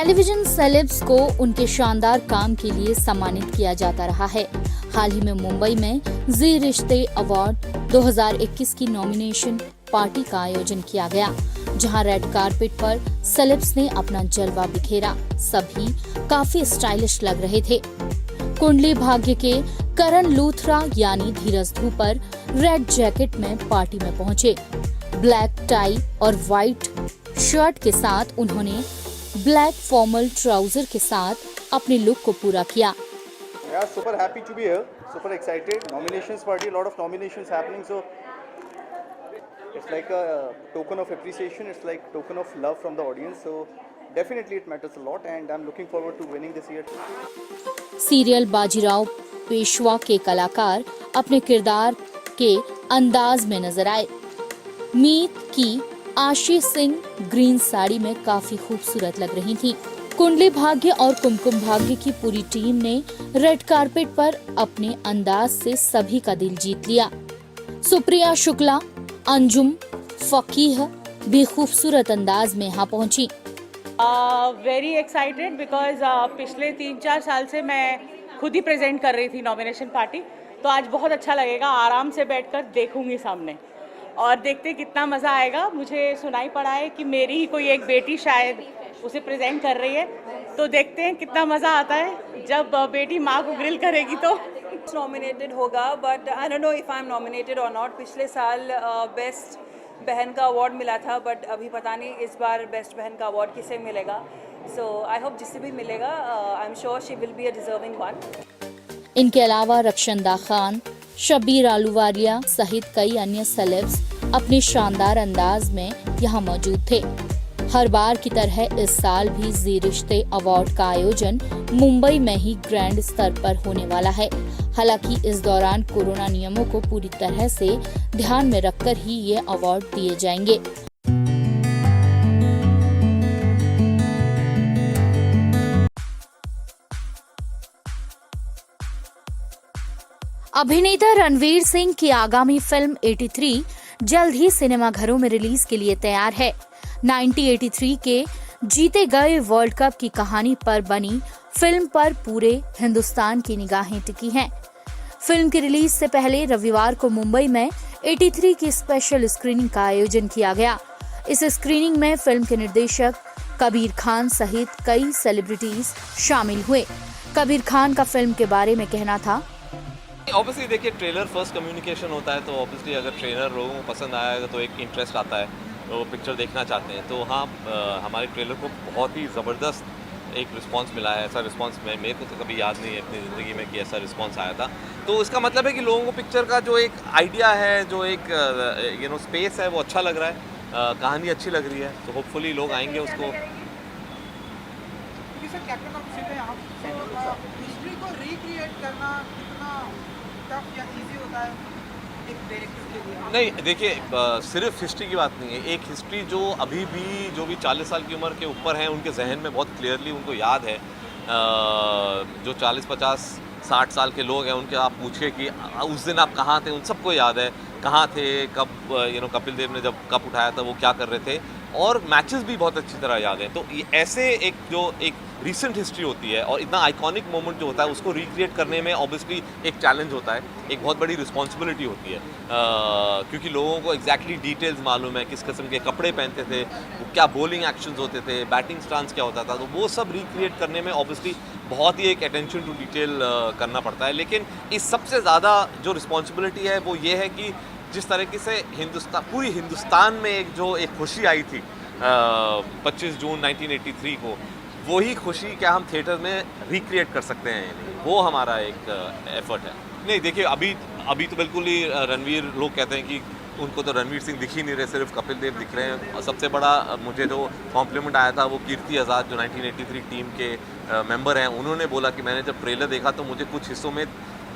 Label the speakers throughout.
Speaker 1: Television celebs को उनके शानदार काम के लिए सम्मानित किया जाता रहा है। हाल ही में मुंबई में जी रिश्ते अवार्ड 2021 की नॉमिनेशन पार्टी का आयोजन किया गया, जहां रेड कारपेट पर सेलेब्स ने अपना जलवा बिखेरा। सभी काफी स्टाइलिश लग रहे थे। कुंडली भाग्य के करण लूथरा यानी धीरज धूपर रेड जैकेट में पार्टी में पहुंचे। ब्लैक टाई और व्हाइट शर्ट के साथ उन्होंने ब्लैक फॉर्मल ट्राउजर के साथ अपने लुक को पूरा किया।
Speaker 2: Yeah, super happy to be here. Super excited. Nominations party, a lot of nominations happening. So it's like a token of appreciation. It's like token of love from the audience. So definitely it matters a lot, and I'm looking forward to winning this year.
Speaker 1: Serial Bajirao Peshwa के कलाकार अपने किरदार के अंदाज में नजर आए। मीत की आशीष सिंह ग्रीन साड़ी में काफी खूबसूरत लग रही थी। कुंडली भाग्य और कुमकुम भाग्य की पूरी टीम ने रेड कारपेट पर अपने अंदाज से सभी का दिल जीत लिया। सुप्रिया शुक्ला, अंजुम फकीह भी खूबसूरत अंदाज में यहाँ पहुंची।
Speaker 3: वेरी एक्साइटेड बिकॉज पिछले 3-4 साल से मैं खुद ही प्रेजेंट कर रही थी नॉमिनेशन पार्टी, तो आज बहुत अच्छा लगेगा। आराम से बैठकर देखूंगी सामने और देखते कितना मज़ा आएगा। मुझे सुनाई पड़ा है कि मेरी ही कोई एक बेटी शायद उसे प्रेजेंट कर रही है, तो देखते हैं कितना मज़ा आता है जब बेटी माँ को ग्रिल करेगी। तो
Speaker 4: नॉमिनेटेड होगा, but I don't know if I am nominated और नॉट। पिछले साल बेस्ट बहन का अवार्ड मिला था, बट अभी पता नहीं इस बार बेस्ट बहन का अवार्ड किसे मिलेगा। सो आई होप जिससे भी मिलेगा, I am sure she will be a deserving one.
Speaker 1: इनके अलावा रक्षंदा खान, शब्बीर आलूवालिया सहित कई अन्य सेलेब्स अपने शानदार अंदाज में यहाँ मौजूद थे। हर बार की तरह इस साल भी जी रिश्ते अवार्ड का आयोजन मुंबई में ही ग्रैंड स्तर पर होने वाला है। हालांकि इस दौरान कोरोना नियमों को पूरी तरह से ध्यान में रखकर ही ये अवार्ड दिए जाएंगे। अभिनेता रणवीर सिंह की आगामी फिल्म 83 जल्द ही सिनेमाघरों में रिलीज के लिए तैयार है। 1983 के जीते गए वर्ल्ड कप की कहानी पर बनी फिल्म पर पूरे हिंदुस्तान की निगाहें टिकी हैं। फिल्म की रिलीज से पहले रविवार को मुंबई में 83 की स्पेशल स्क्रीनिंग का आयोजन किया गया। इस स्क्रीनिंग में फिल्म के निर्देशक कबीर खान सहित कई सेलिब्रिटीज शामिल हुए। कबीर खान का फिल्म के बारे में कहना था,
Speaker 5: ऑब्वियसली देखिए, ट्रेलर फर्स्ट कम्युनिकेशन होता है, तो ऑब्वियसली अगर ट्रेलर लोगों को पसंद आएगा तो एक इंटरेस्ट आता है, वो पिक्चर देखना चाहते हैं। तो हाँ, हमारे ट्रेलर को बहुत ही ज़बरदस्त एक रिस्पांस मिला है। ऐसा रिस्पांस मेरे को तो कभी याद नहीं है अपनी ज़िंदगी में कि ऐसा रिस्पांस आया था। तो इसका मतलब है कि लोगों को पिक्चर का जो एक आइडिया है, जो एक स्पेस है, वो अच्छा लग रहा है, कहानी अच्छी लग रही है। तो होपफुली लोग आएंगे उसको।
Speaker 6: हिस्ट्री को रिक्रिएट करना कितना टफ या इजी होता है एक डायरेक्टर के लिए?
Speaker 5: नहीं, देखिए, सिर्फ हिस्ट्री की बात नहीं है। एक हिस्ट्री जो अभी भी जो भी 40 साल की उम्र के ऊपर हैं, उनके जहन में बहुत क्लियरली उनको याद है। जो 40, 50, 60 साल के लोग हैं, उनके आप पूछिए कि उस दिन आप कहाँ थे, उन सबको याद है कहाँ थे, कब कपिल देव ने जब कप उठाया था वो क्या कर रहे थे, और मैचेस भी बहुत अच्छी तरह याद हैं। तो ऐसे एक रीसेंट हिस्ट्री होती है और इतना आइकॉनिक मोमेंट जो होता है उसको रिक्रिएट करने में ऑब्वियसली एक चैलेंज होता है, एक बहुत बड़ी रिस्पॉन्सिबिलिटी होती है, क्योंकि लोगों को एग्जैक्टली डिटेल्स मालूम है, किस किस्म के कपड़े पहनते थे, क्या बॉलिंग एक्शंस होते थे, बैटिंग स्टांस क्या होता था। तो वो सब रिक्रिएट करने में ऑब्वियसली बहुत ही एक अटेंशन टू डिटेल करना पड़ता है। लेकिन इस सबसे ज़्यादा जो रिस्पॉन्सिबिलिटी है वो ये है कि जिस तरीके से पूरी हिंदुस्तान में एक खुशी आई थी 25 जून 1983 को, वही खुशी क्या हम थिएटर में रिक्रिएट कर सकते हैं? वो हमारा एक एफर्ट है। नहीं, देखिए, अभी तो बिल्कुल ही रणवीर, लोग कहते हैं कि उनको तो रणवीर सिंह दिख ही नहीं रहे, सिर्फ कपिल देव दिख रहे हैं। और सबसे बड़ा मुझे जो कॉम्प्लीमेंट आया था वो कीर्ति आज़ाद, जो 1983 टीम के मेंबर हैं, उन्होंने बोला कि मैंने जब ट्रेलर देखा तो मुझे कुछ हिस्सों में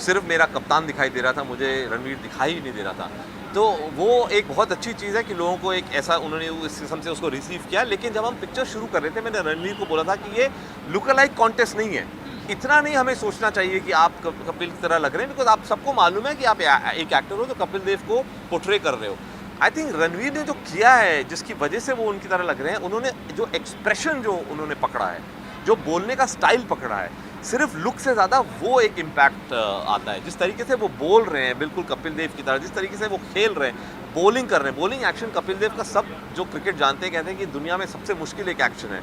Speaker 5: सिर्फ मेरा कप्तान दिखाई दे रहा था, मुझे रणवीर दिखाई ही नहीं दे रहा था। तो वो एक बहुत अच्छी चीज़ है कि लोगों को एक ऐसा, उन्होंने इस किस्म से उसको रिसीव किया। लेकिन जब हम पिक्चर शुरू कर रहे थे, मैंने रणवीर को बोला था कि ये लुक अलाइक कॉन्टेस्ट नहीं है। इतना नहीं हमें सोचना चाहिए कि आप कपिल की तरह लग रहे हैं, बिकॉज आप सबको मालूम है कि आप एक एक्टर हो तो कपिल देव को पोर्ट्रे कर रहे हो। आई थिंक रणवीर ने जो किया है, जिसकी वजह से वो उनकी तरह लग रहे हैं, उन्होंने जो एक्सप्रेशन जो उन्होंने पकड़ा है, जो बोलने का स्टाइल पकड़ा है, सिर्फ लुक से ज़्यादा वो एक इम्पैक्ट आता है। जिस तरीके से वो बोल रहे हैं, बिल्कुल कपिल देव की तरह, जिस तरीके से वो खेल रहे हैं, बॉलिंग कर रहे हैं, बॉलिंग एक्शन कपिल देव का सब जो क्रिकेट जानते हैं कहते हैं कि दुनिया में सबसे मुश्किल एक एक्शन है,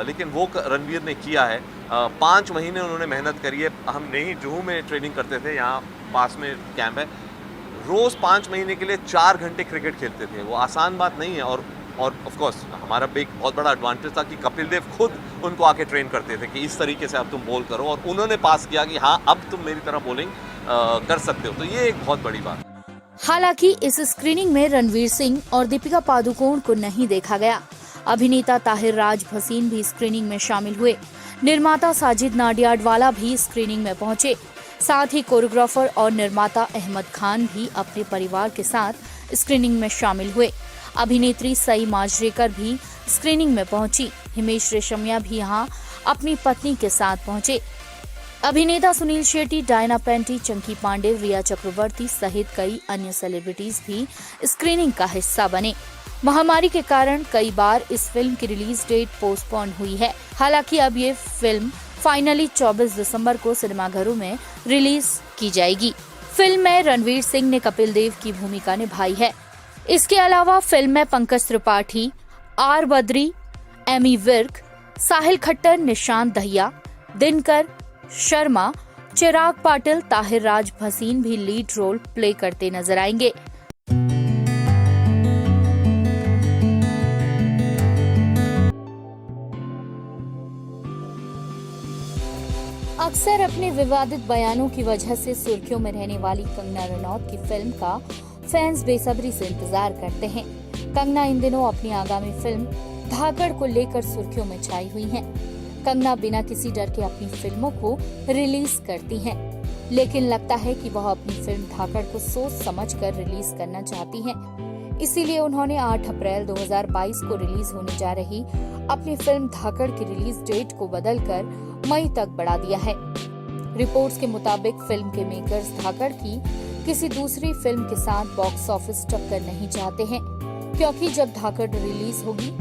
Speaker 5: लेकिन वो रणवीर ने किया है। 5 महीने उन्होंने मेहनत करी है। हम नहीं जुहू में ट्रेनिंग करते थे, यहाँ पास में कैंप है, रोज़ 5 महीने के लिए 4 घंटे क्रिकेट खेलते थे। वो आसान बात नहीं है। और ऑफ कोर्स हमारा एक बहुत बड़ा एडवांटेज था कि कपिल देव खुद उनको आके ट्रेन करते थे कि इस तरीके से अब तुम बोल करो, और उन्होंने पास किया कि हाँ अब तुम मेरी तरह बॉलिंग कर सकते हो। तो ये एक बहुत बड़ी बात है।
Speaker 1: हालांकि इस स्क्रीनिंग में रणवीर सिंह और दीपिका पादुकोण को नहीं देखा गया। अभिनेता ताहिर राज भसीन भी स्क्रीनिंग में शामिल हुए। निर्माता साजिद नाडियाडवाला भी स्क्रीनिंग में पहुंचे। साथ ही कोरियोग्राफर और निर्माता अहमद खान भी अपने परिवार के साथ स्क्रीनिंग में शामिल हुए। अभिनेत्री सई माजरेकर भी स्क्रीनिंग में पहुंची। हिमेश रेशमिया भी यहां अपनी पत्नी के साथ पहुंचे। अभिनेता सुनील शेट्टी, डायना पेंटी, चंकी पांडे, रिया चक्रवर्ती सहित कई अन्य सेलिब्रिटीज भी स्क्रीनिंग का हिस्सा बने। महामारी के कारण कई बार इस फिल्म की रिलीज डेट पोस्टपोन हुई है। हालांकि अब ये फिल्म फाइनली 24 दिसंबर को सिनेमाघरों में रिलीज की जाएगी। फिल्म में रणवीर सिंह ने कपिल देव की भूमिका निभाई है। इसके अलावा फिल्म में पंकज त्रिपाठी, आर बद्री, एमी विर्क, साहिल खट्टर, निशांत दहिया, दिनकर शर्मा, चिराग पाटिल, ताहिर राज भसीन भी लीड रोल प्ले करते नजर आएंगे। अक्सर अपने विवादित बयानों की वजह से सुर्खियों में रहने वाली कंगना रनौत की फिल्म का फैंस बेसब्री से इंतजार करते हैं। कंगना इन दिनों अपनी आगामी फिल्म धाकड़ को लेकर सुर्खियों में छाई हुई हैं। कंगना बिना किसी डर के अपनी फिल्मों को रिलीज करती हैं, लेकिन लगता है कि वह अपनी फिल्म धाकड़ को सोच समझकर रिलीज करना चाहती हैं। इसीलिए उन्होंने 8 अप्रैल 2022 को रिलीज होने जा रही अपनी फिल्म धाकड़ की रिलीज डेट को बदलकर मई तक बढ़ा दिया है। रिपोर्ट्स के मुताबिक फिल्म के मेकर्स धाकड़ की किसी दूसरी फिल्म के साथ बॉक्स ऑफिस टक्कर नहीं चाहते हैं, क्योंकि जब धाकड़ रिलीज होगी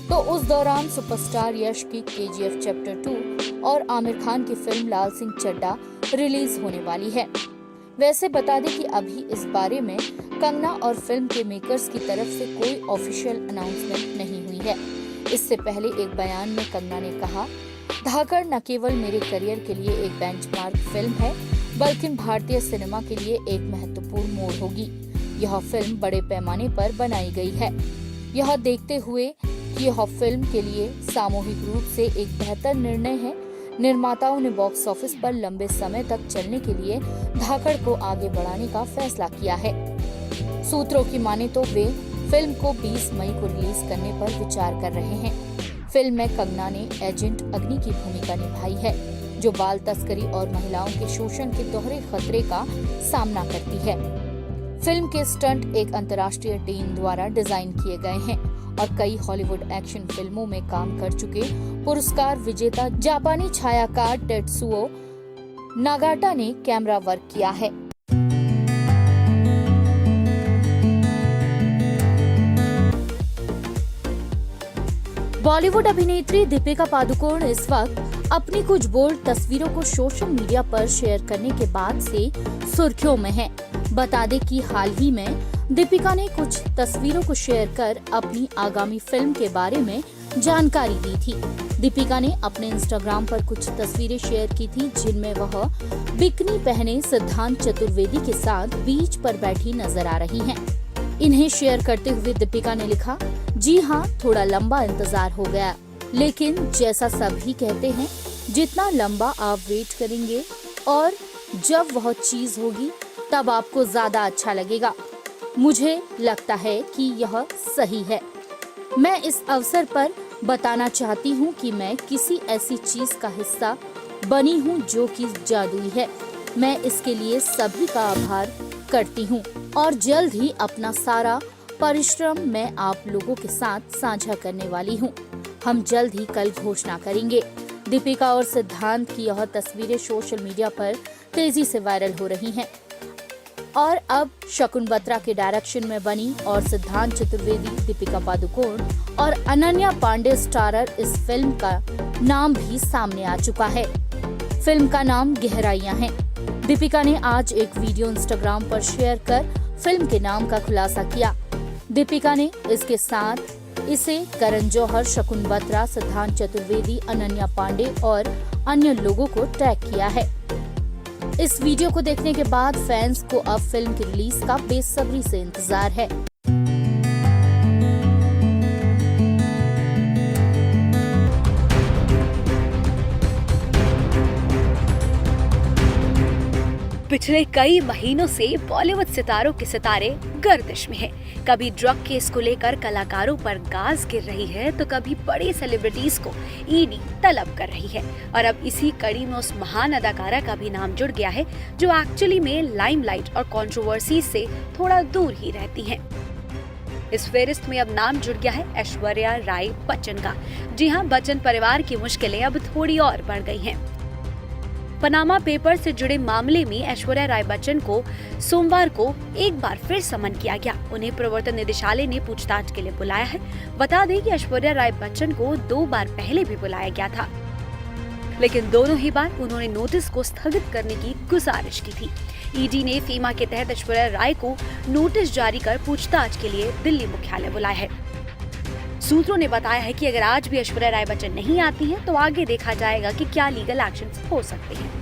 Speaker 1: तो उस दौरान सुपरस्टार यश की KGF चैप्टर 2 और आमिर खान की फिल्म लाल सिंह चड्ढा रिलीज होने वाली है। वैसे बता दें कि अभी इस बारे में कंगना और फिल्म के मेकर्स की तरफ से कोई ऑफिशियल अनाउंसमेंट नहीं हुई है। इससे पहले एक बयान में कंगना ने कहा, धाकड़ न केवल मेरे करियर के लिए एक बेंचमार्क फिल्म है, बल्कि भारतीय सिनेमा के लिए एक महत्वपूर्ण मोड़ होगी। यह फिल्म बड़े पैमाने पर बनाई गई है। यह देखते हुए कि यह फिल्म के लिए सामूहिक रूप से एक बेहतर निर्णय है, निर्माताओं ने बॉक्स ऑफिस पर लंबे समय तक चलने के लिए धाकड़ को आगे बढ़ाने का फैसला किया है। सूत्रों की माने तो वे फिल्म को 20 मई को रिलीज करने पर विचार कर रहे हैं। फिल्म में कंगना ने एजेंट अग्नि की भूमिका निभाई है, जो बाल तस्करी और महिलाओं के शोषण के दोहरे खतरे का सामना करती है। फिल्म के स्टंट एक अंतर्राष्ट्रीय टीम द्वारा डिजाइन किए गए हैं और कई हॉलीवुड एक्शन फिल्मों में काम कर चुके पुरस्कार विजेता जापानी छायाकार टेत्सुओ नागाटा ने कैमरा वर्क किया है। बॉलीवुड अभिनेत्री दीपिका पादुकोण इस वक्त अपनी कुछ बोल्ड तस्वीरों को सोशल मीडिया पर शेयर करने के बाद से सुर्खियों में है। बता दें कि हाल ही में दीपिका ने कुछ तस्वीरों को शेयर कर अपनी आगामी फिल्म के बारे में जानकारी दी थी। दीपिका ने अपने इंस्टाग्राम पर कुछ तस्वीरें शेयर की थी, जिनमें वह बिकनी पहने सिद्धांत चतुर्वेदी के साथ बीच पर बैठी नजर आ रही हैं। इन्हें शेयर करते हुए दीपिका ने लिखा, जी हाँ, थोड़ा लंबा इंतजार हो गया, लेकिन जैसा सभी कहते हैं, जितना लंबा आप वेट करेंगे और जब वह चीज होगी तब आपको ज्यादा अच्छा लगेगा। मुझे लगता है कि यह सही है। मैं इस अवसर पर बताना चाहती हूँ कि मैं किसी ऐसी चीज का हिस्सा बनी हूँ जो कि जादुई है। मैं इसके लिए सभी का आभार करती हूँ और जल्द ही अपना सारा परिश्रम मैं आप लोगों के साथ साझा करने वाली हूँ। हम जल्द ही कल घोषणा करेंगे। दीपिका और सिद्धांत की यह तस्वीरें सोशल मीडिया पर तेजी से वायरल हो रही हैं। और अब शकुन बत्रा के डायरेक्शन में बनी और सिद्धांत चतुर्वेदी, दीपिका पादुकोण और अनन्या पांडे स्टारर इस फिल्म का नाम भी सामने आ चुका है। फिल्म का नाम गहराइयां है। दीपिका ने आज एक वीडियो इंस्टाग्राम पर शेयर कर फिल्म के नाम का खुलासा किया। दीपिका ने इसके साथ इसे करण जौहर, शकुन बत्रा, सिद्धांत चतुर्वेदी, अनन्या पांडे और अन्य लोगों को टैग किया है। इस वीडियो को देखने के बाद फैंस को अब फिल्म की रिलीज का बेसब्री से इंतजार है।
Speaker 7: पिछले कई महीनों से बॉलीवुड सितारों के सितारे गर्दिश में हैं। कभी ड्रग केस को लेकर कलाकारों पर गाज गिर रही है, तो कभी बड़ी सेलिब्रिटीज को ईडी तलब कर रही है। और अब इसी कड़ी में उस महान अदाकारा का भी नाम जुड़ गया है जो एक्चुअली में लाइमलाइट और कंट्रोवर्सी से थोड़ा दूर ही रहती हैं। इस फेरिस्त में अब नाम जुड़ गया है ऐश्वर्या राय बच्चन का। जी हाँ, बच्चन परिवार की मुश्किलें अब थोड़ी और बढ़ गई हैं। पनामा पेपर से जुड़े मामले में ऐश्वर्या राय बच्चन को सोमवार को एक बार फिर समन किया गया। उन्हें प्रवर्तन निदेशालय ने पूछताछ के लिए बुलाया है। बता दें कि ऐश्वर्या राय बच्चन को 2 बार पहले भी बुलाया गया था, लेकिन दोनों ही बार उन्होंने नोटिस को स्थगित करने की गुजारिश की थी। ईडी ने फीमा के तहत ऐश्वर्या राय को नोटिस जारी कर पूछताछ के लिए दिल्ली मुख्यालय बुलाया है। सूत्रों ने बताया है कि अगर आज भी ऐश्वर्या राय बच्चन नहीं आती हैं, तो आगे देखा जाएगा कि क्या लीगल एक्शंस हो सकते हैं।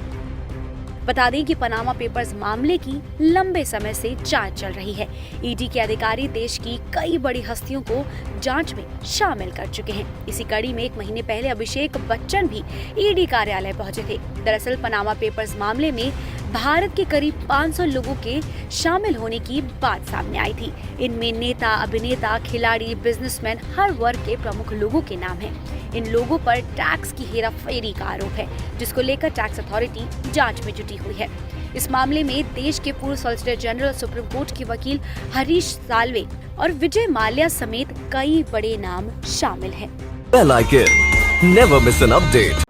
Speaker 7: बता दें कि पनामा पेपर्स मामले की लंबे समय से जांच चल रही है। ईडी के अधिकारी देश की कई बड़ी हस्तियों को जांच में शामिल कर चुके हैं। इसी कड़ी में 1 महीने पहले अभिषेक बच्चन भी ईडी कार्यालय पहुंचे थे। दरअसल पनामा पेपर्स मामले में भारत के करीब 500 लोगों के शामिल होने की बात सामने आई थी। इनमें नेता, अभिनेता, खिलाड़ी, बिजनेसमैन, हर वर्ग के प्रमुख लोगों के नाम हैं। इन लोगों पर टैक्स की हेराफेरी का आरोप है, जिसको लेकर टैक्स अथॉरिटी जांच में जुटी हुई है। इस मामले में देश के पूर्व सॉलिसिटर जनरल, सुप्रीम कोर्ट के वकील हरीश साल्वे और विजय माल्या समेत कई बड़े नाम शामिल हैं।
Speaker 8: Well, I never miss an update.